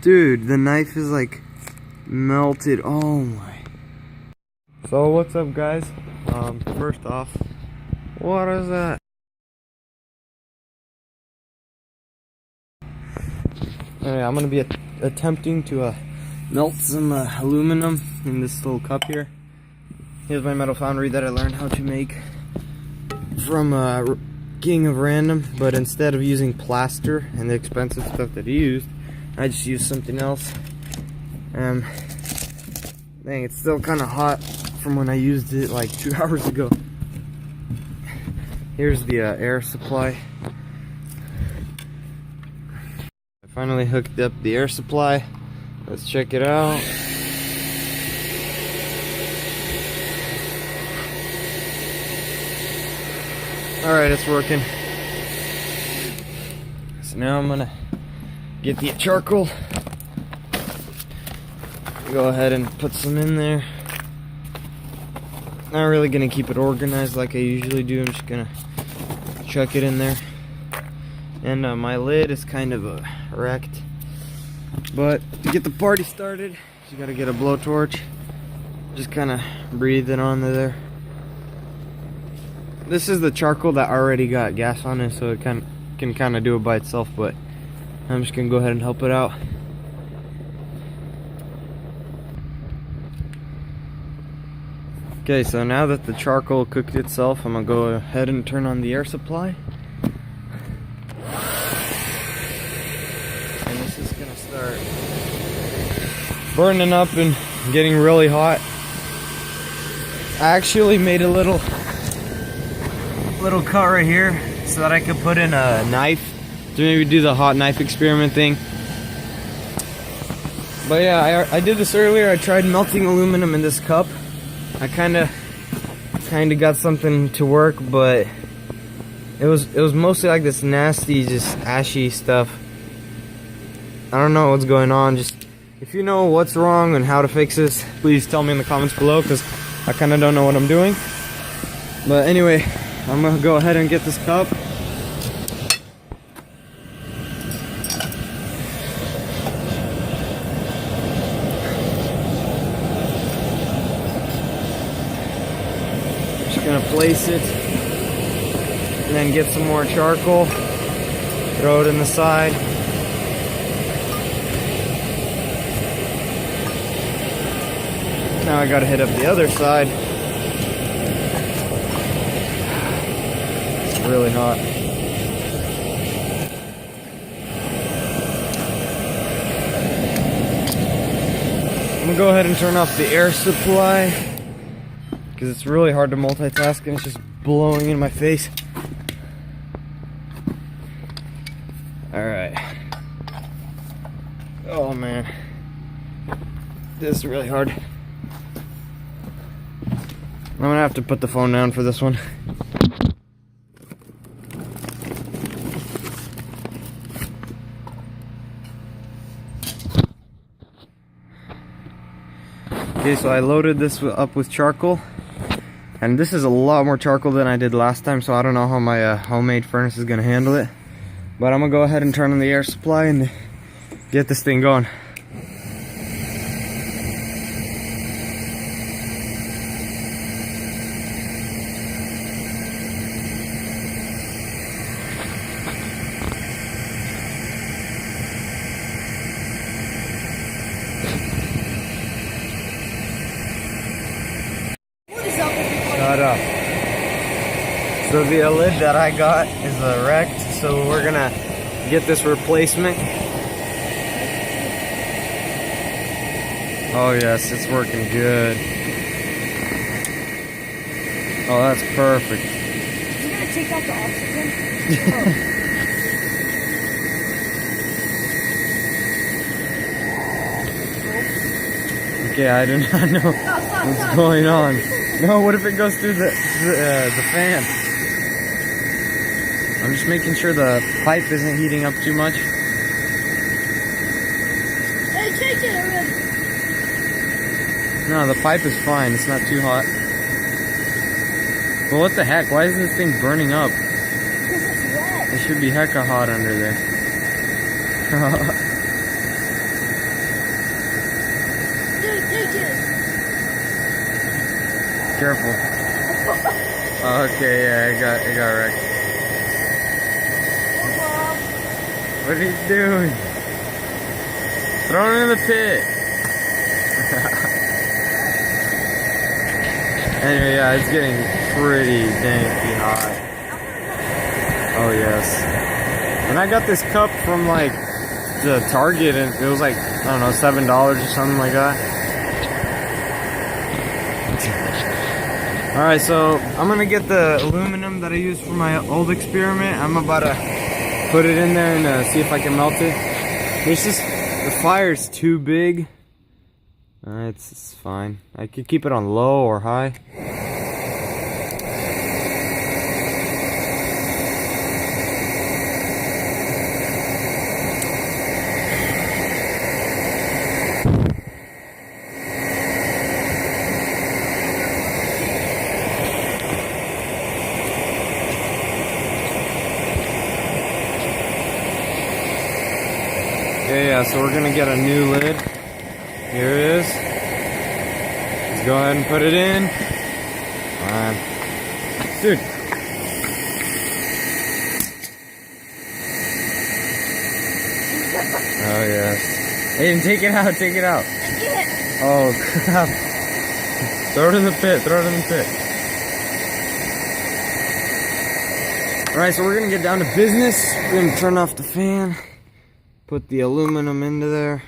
Dude, the knife is like melted. Oh my. So what's up, guys? First off, what is that? Alright, I'm gonna be attempting to melt some aluminum in this little cup here. Here's my metal foundry that I learned how to make from King of Random, but instead of using plaster and the expensive stuff that he used, I just used something else. Dang, it's still kind of hot from when I used it like 2 hours ago. Here's the air supply. I finally hooked up the air supply. Let's check it out. Alright, it's working. So now I'm gonna get the charcoal. Go ahead and put some in there. Not really gonna keep it organized like I usually do. I'm just gonna chuck it in there. And my lid is kind of wrecked. But to get the party started, you gotta get a blowtorch. Just kind of breathe it onto there. This is the charcoal that already got gas on it, so it can kind of do it by itself, but I'm just gonna go ahead and help it out. Okay, so now that the charcoal cooked itself, I'm gonna go ahead and turn on the air supply. And this is gonna start burning up and getting really hot. I actually made a little cut right here so that I could put in a knife to maybe do the hot knife experiment thing. But yeah, I did this earlier. I tried melting aluminum in this cup. I kind of got something to work, but it was mostly like this nasty, just ashy stuff. I don't know what's going on. Just if you know what's wrong and how to fix this, please tell me in the comments below, because I kind of don't know what I'm doing. But anyway, I'm gonna go ahead and get this cup. Just gonna place it and then get some more charcoal, throw it in the side. Now I gotta hit up the other side. Really hot. I'm gonna go ahead and turn off the air supply because it's really hard to multitask and it's just blowing in my face. Alright. Oh man. This is really hard. I'm gonna have to put the phone down for this one. Okay, so I loaded this up with charcoal, and this is a lot more charcoal than I did last time, so I don't know how my homemade furnace is gonna handle it. But I'm gonna go ahead and turn on the air supply and get this thing going. Shut up. So the lid that I got is wrecked, so we're gonna get this replacement. Oh yes, it's working good. Oh, that's perfect. Is it gonna take out the oxygen? Okay, I do not know what's going on. No, what if it goes through the fan? I'm just making sure the pipe isn't heating up too much. Hey, take it already. No, the pipe is fine. It's not too hot. But what the heck? Why is this thing burning up? Because it's wet. It should be hecka hot under there. Careful. Okay, yeah, it got wrecked. What are you doing? Throw it in the pit. Anyway, yeah, it's getting pretty danky hot. Oh yes. And I got this cup from like the Target, and it was like, I don't know, $7 or something like that. Alright, so I'm gonna get the aluminum that I used for my old experiment. I'm about to put it in there and see if I can melt it. It's just, the fire's too big. It's fine. I could keep it on low or high. Yeah, so we're gonna get a new lid. Here it is. Let's go ahead and put it in. Dude. Oh yes. Aiden, take it out, take it out. Oh crap. Throw it in the pit, throw it in the pit. Alright, so we're gonna get down to business. We're gonna turn off the fan. Put the aluminum into there.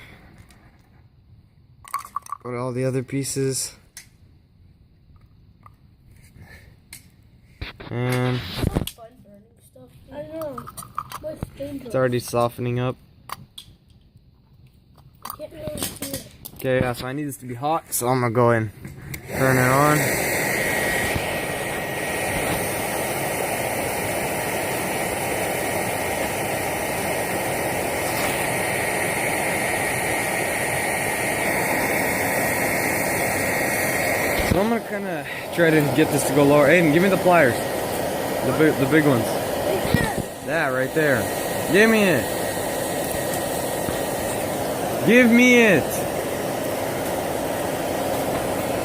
Put all the other pieces. And I know. it's already softening up. I can't really see it. Okay, yeah, so I need this to be hot, so I'm gonna go and turn it on. So I'm gonna kind of try to get this to go lower. Aiden, give me the pliers. The big ones. That right there. Give me it. Give me it. I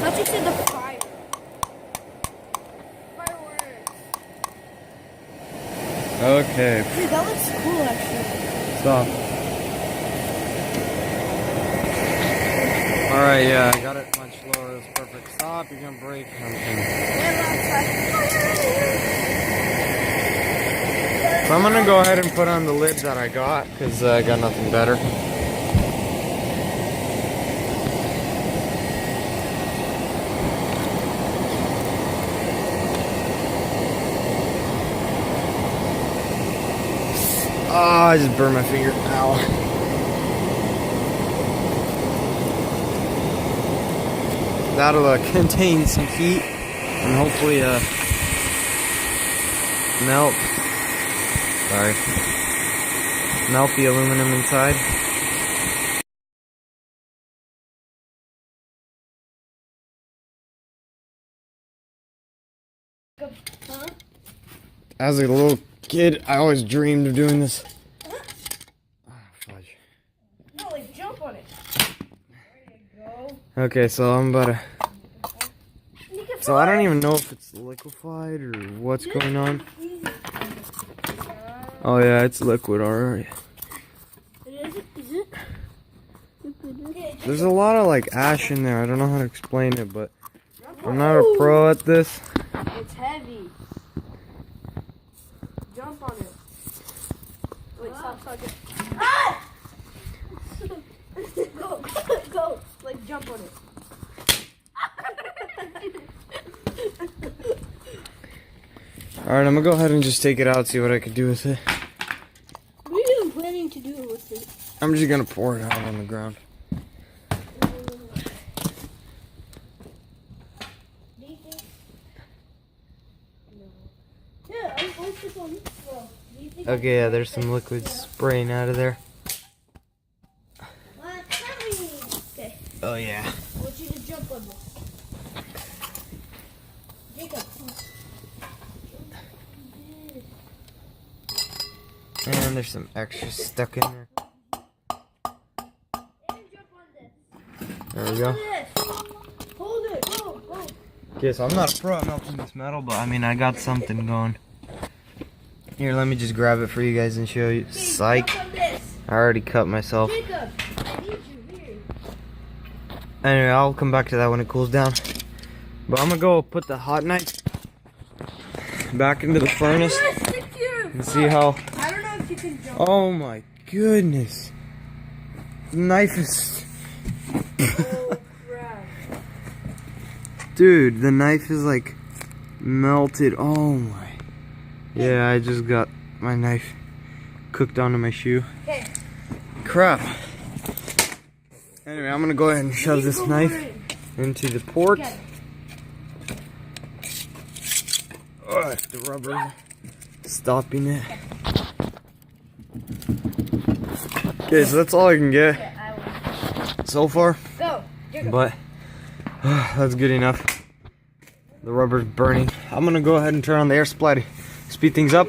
thought you said the fire. Fireworks. Okay, Dude, that looks cool actually. stop. Alright, yeah, I got it much lower. That's perfect. Stop, you're gonna break something. So I'm gonna go ahead and put on the lid that I got, because I got nothing better. Oh, I just burned my finger. Ow. That'll contain some heat and hopefully melt the aluminum inside. Huh? As a little kid, I always dreamed of doing this. Oh, fudge. No, like jump on it. There you go. Okay, so I'm about to... You can So I don't even know if it's liquefied or what's going on. Oh yeah, it's liquid already. Is it? There's a lot of like ash in there. I don't know how to explain it, but I'm not a pro at this. It's heavy. Jump on it. Wait, stop. Ah! Go. Like, jump on it. Alright, I'm gonna go ahead and just take it out, see what I can do with it. What are you planning to do with it? I'm just gonna pour it out on the ground. Do you think? No. Yeah, I'll put on this row. Do you think? Okay, yeah, there's some liquid spraying out of there. Okay. Oh yeah. I want you to jump on this. Jacob. And there's some extra stuck in there. And jump on this. There we go. Hold it. Go, go. Okay, so I'm not a pro at melting this metal, but I mean, I got something going. Here, let me just grab it for you guys and show you. Psych. Jump on this. I already cut myself. Jacob, I need you here. Anyway, I'll come back to that when it cools down. But I'm gonna go put the hot knife back into the furnace and see how. I don't know if you can jump. Oh my goodness. The knife is. Oh, crap. Dude, the knife is like melted. Oh my. Yeah, I just got my knife cooked onto my shoe. Okay. Crap. Anyway, I'm gonna go ahead and shove this knife into the port. Okay. Oh, the rubber stopping it. Okay, so that's all I can get Yeah, I will. so far, Go. Jacob. but that's good enough. The rubber's burning. I'm gonna go ahead and turn on the air supply to speed things up.